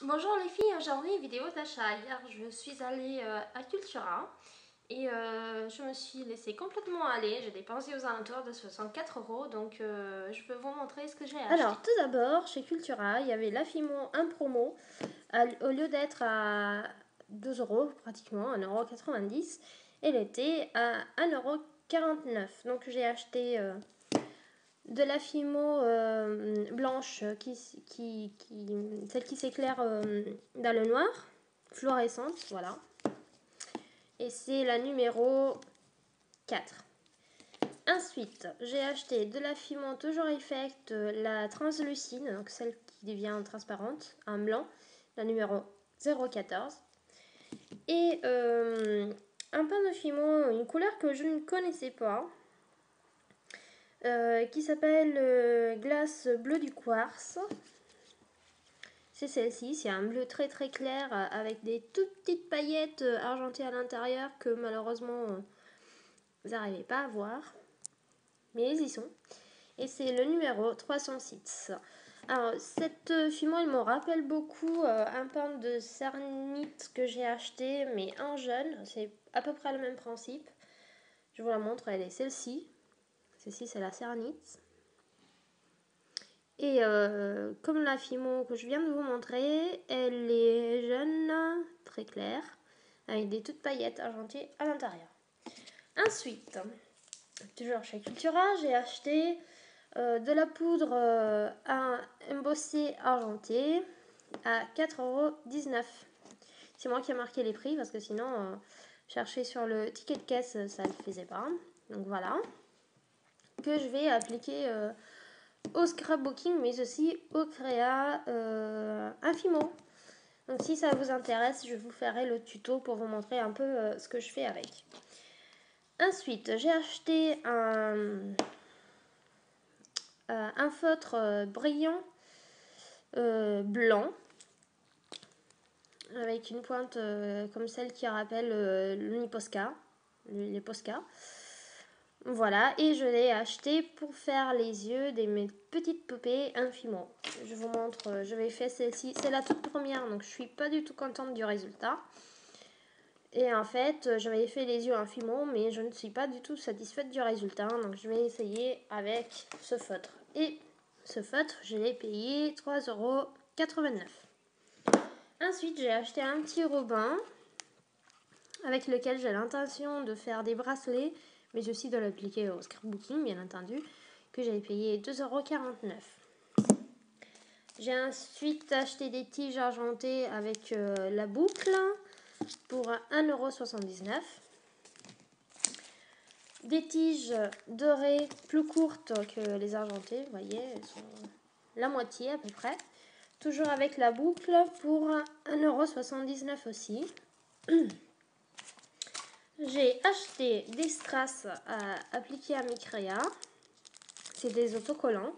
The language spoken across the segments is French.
Bonjour les filles, aujourd'hui vidéo d'achat. Hier je suis allée à Cultura et je me suis laissée complètement aller. J'ai dépensé aux alentours de 64 €, donc je peux vous montrer ce que j'ai acheté. Alors tout d'abord chez Cultura il y avait l'Afimo un promo au lieu d'être à 2 € pratiquement 1,90 €, elle était à 1,49 €. Donc j'ai acheté de la Fimo blanche, celle qui s'éclaire dans le noir, fluorescente, voilà. Et c'est la numéro 4. Ensuite, j'ai acheté de la Fimo toujours Effect, la translucide, donc celle qui devient transparente, en blanc, la numéro 014. Et un pain de Fimo, une couleur que je ne connaissais pas, qui s'appelle glace bleu du quartz. C'est celle-ci, c'est un bleu très très clair avec des toutes petites paillettes argentées à l'intérieur que malheureusement vous n'arrivez pas à voir. Mais ils y sont. Et c'est le numéro 306. Alors, cette Fimo, elle me rappelle beaucoup un pain de cernite que j'ai acheté, mais en jaune. C'est à peu près le même principe. Je vous la montre, elle est celle-ci. Celle-ci, c'est la cernite. Et comme la Fimo que je viens de vous montrer, elle est jaune, très claire, avec des toutes paillettes argentées à l'intérieur. Ensuite, toujours chez Cultura, j'ai acheté de la poudre à embossé argenté à 4,19 €. C'est moi qui ai marqué les prix parce que sinon, chercher sur le ticket de caisse, ça ne le faisait pas. Donc voilà, que je vais appliquer au scrapbooking, mais aussi au créa Infimo. Donc si ça vous intéresse, je vous ferai le tuto pour vous montrer un peu ce que je fais avec. Ensuite, j'ai acheté un feutre brillant blanc avec une pointe comme celle qui rappelle l'Uniposca, les Posca. Voilà, et je l'ai acheté pour faire les yeux de mes petites poupées Infimo. Je vous montre, je vais faire celle-ci, c'est la toute première, donc je suis pas du tout contente du résultat. Et en fait, j'avais fait les yeux Infimo, mais je ne suis pas du tout satisfaite du résultat, donc je vais essayer avec ce feutre. Et ce feutre, je l'ai payé 3,89 €. Ensuite, j'ai acheté un petit ruban avec lequel j'ai l'intention de faire des bracelets, mais aussi de l'appliquer au scrapbooking, bien entendu, que j'avais payé 2,49 €. J'ai ensuite acheté des tiges argentées avec la boucle pour 1,79 €. Des tiges dorées plus courtes que les argentées, vous voyez, elles sont la moitié à peu près. Toujours avec la boucle pour 1,79 € aussi. J'ai acheté des strass à appliquer à mes créas. C'est des autocollants.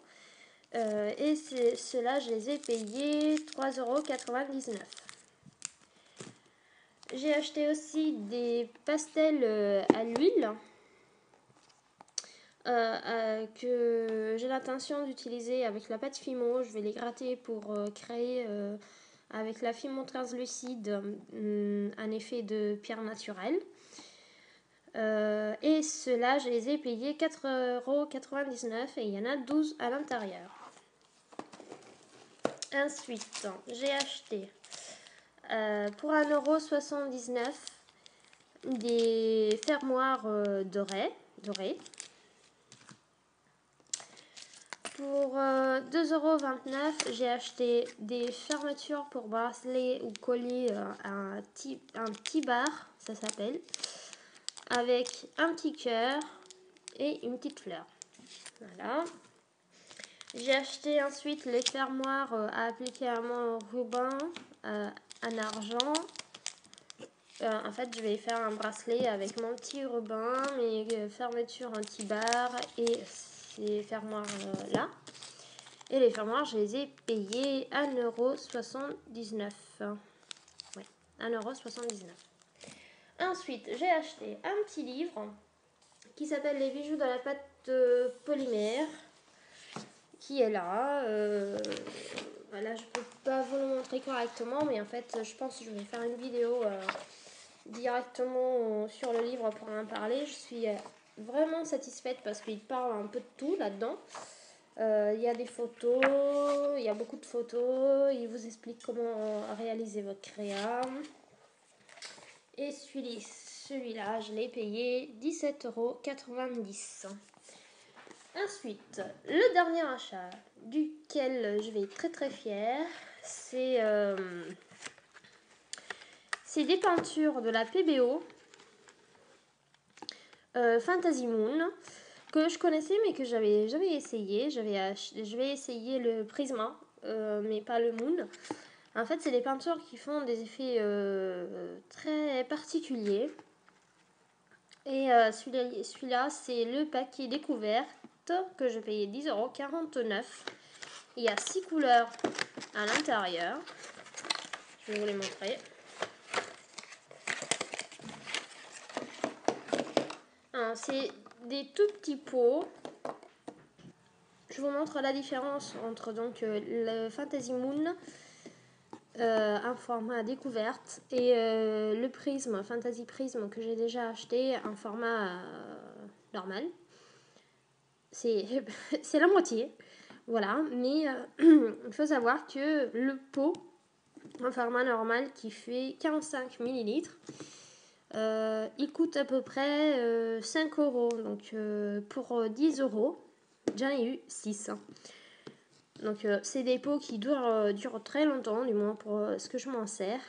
Et ceux-là, je les ai payés 3,99 €. J'ai acheté aussi des pastels à l'huile que j'ai l'intention d'utiliser avec la pâte Fimo. Je vais les gratter pour créer avec la Fimo translucide un effet de pierre naturelle. Et ceux-là, je les ai payés 4,99 € et il y en a 12 à l'intérieur. Ensuite, j'ai acheté pour 1,79 € des fermoirs dorés. Pour 2,29 €, j'ai acheté des fermetures pour bracelets ou colliers, un petit bar, ça s'appelle, avec un petit cœur et une petite fleur. Voilà. J'ai acheté ensuite les fermoirs à appliquer à mon ruban en argent. En fait, je vais faire un bracelet avec mon petit ruban, mes fermetures anti-barres et ces fermoirs là. Et les fermoirs, je les ai payés 1,79 €. Ouais, 1,79 €. Ensuite, j'ai acheté un petit livre qui s'appelle Les bijoux de la pâte polymère, qui est là. là je peux pas vous le montrer correctement, mais en fait je pense que je vais faire une vidéo directement sur le livre pour en parler. Je suis vraiment satisfaite parce qu'il parle un peu de tout là-dedans. Il y a des photos, il y a beaucoup de photos, il vous explique comment réaliser votre créa. Et celui-là, je l'ai payé 17,90 €. Ensuite, le dernier achat duquel je vais être très très fière, c'est des peintures de la PBO Fantasy Moon que je connaissais mais que j'avais jamais essayé. Je vais essayer le Prisma, mais pas le Moon. En fait, c'est des peintures qui font des effets très particuliers. Et celui-là, c'est le paquet découverte que je payais 10,49 €. Il y a 6 couleurs à l'intérieur. Je vais vous les montrer. C'est des tout petits pots. Je vous montre la différence entre donc le Fantasy Moon un format découverte et le prisme, Fantasy Prisme que j'ai déjà acheté en format normal. C'est la moitié, voilà, mais il faut savoir que le pot en format normal qui fait 45 ml, il coûte à peu près 5 €, donc pour 10 €, j'en ai eu 6. Donc c'est des pots qui durent très longtemps, du moins pour ce que je m'en sers.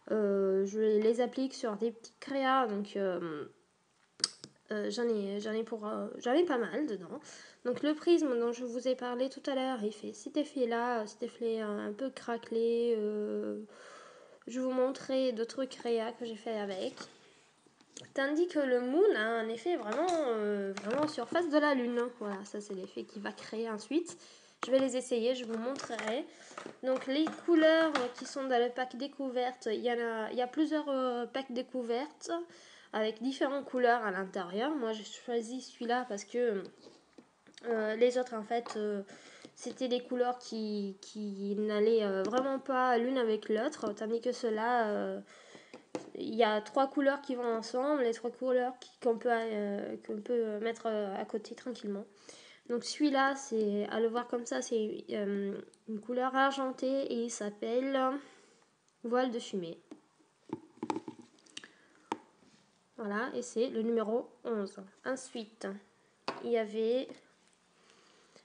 Je les applique sur des petites créas, donc j'en ai pas mal dedans. Donc le prisme dont je vous ai parlé tout à l'heure, il fait cet effet-là, cet effet un peu craquelé. Je vous montrerai d'autres créas que j'ai fait avec. Tandis que le moon a un effet vraiment surface de la lune. Voilà, ça c'est l'effet qu'il va créer ensuite. Je vais les essayer, je vous montrerai. Donc les couleurs qui sont dans le pack découverte, il y a plusieurs packs découvertes avec différentes couleurs à l'intérieur. Moi j'ai choisi celui-là parce que les autres en fait c'était des couleurs qui n'allaient vraiment pas l'une avec l'autre, tandis que ceux-là il y a 3 couleurs qui vont ensemble, les 3 couleurs qu'on peut mettre à côté tranquillement. Donc celui-là, c'est à le voir comme ça, c'est une couleur argentée et il s'appelle Voile de fumée. Voilà, et c'est le numéro 11. Ensuite, il y avait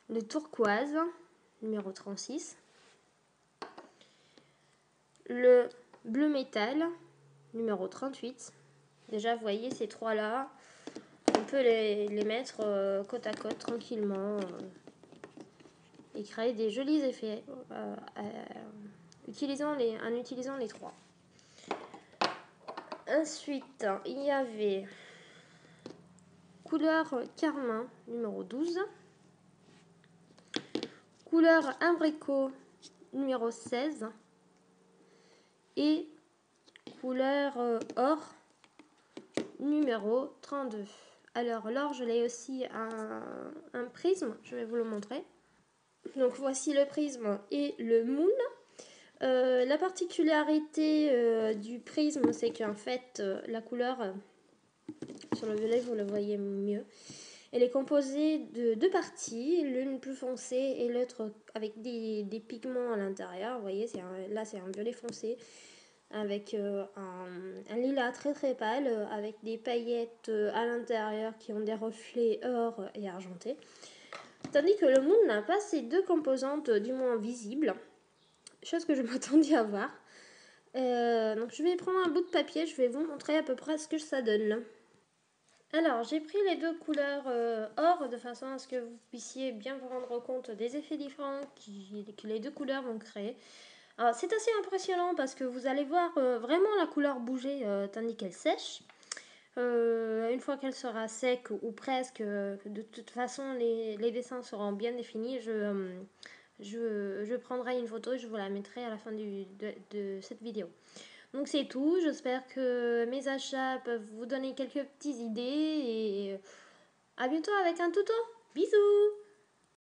le turquoise, numéro 36. Le bleu métal, numéro 38. Déjà, vous voyez ces trois-là, on peut les mettre côte à côte tranquillement et créer des jolis effets en utilisant les trois. Ensuite, il y avait couleur carmin numéro 12, couleur abricot numéro 16 et couleur or numéro 32. Alors l'or, je l'ai aussi un prisme, je vais vous le montrer. Donc voici le prisme et le moon. La particularité du prisme, c'est qu'en fait la couleur sur le violet, vous le voyez mieux, elle est composée de deux parties, l'une plus foncée et l'autre avec des pigments à l'intérieur. Vous voyez, là c'est un violet foncé avec un lilas très très pâle avec des paillettes à l'intérieur qui ont des reflets or et argentés. Tandis que le moon n'a pas ces deux composantes, du moins visibles, chose que je m'attendais à voir. Donc je vais prendre un bout de papier, je vais vous montrer à peu près ce que ça donne. Alors j'ai pris les deux couleurs or de façon à ce que vous puissiez bien vous rendre compte des effets différents que les deux couleurs vont créer. Alors c'est assez impressionnant parce que vous allez voir vraiment la couleur bouger tandis qu'elle sèche. Une fois qu'elle sera sec ou presque, de toute façon les dessins seront bien définis. Je prendrai une photo et je vous la mettrai à la fin de cette vidéo. Donc c'est tout, j'espère que mes achats peuvent vous donner quelques petites idées et à bientôt avec un tuto. Bisous!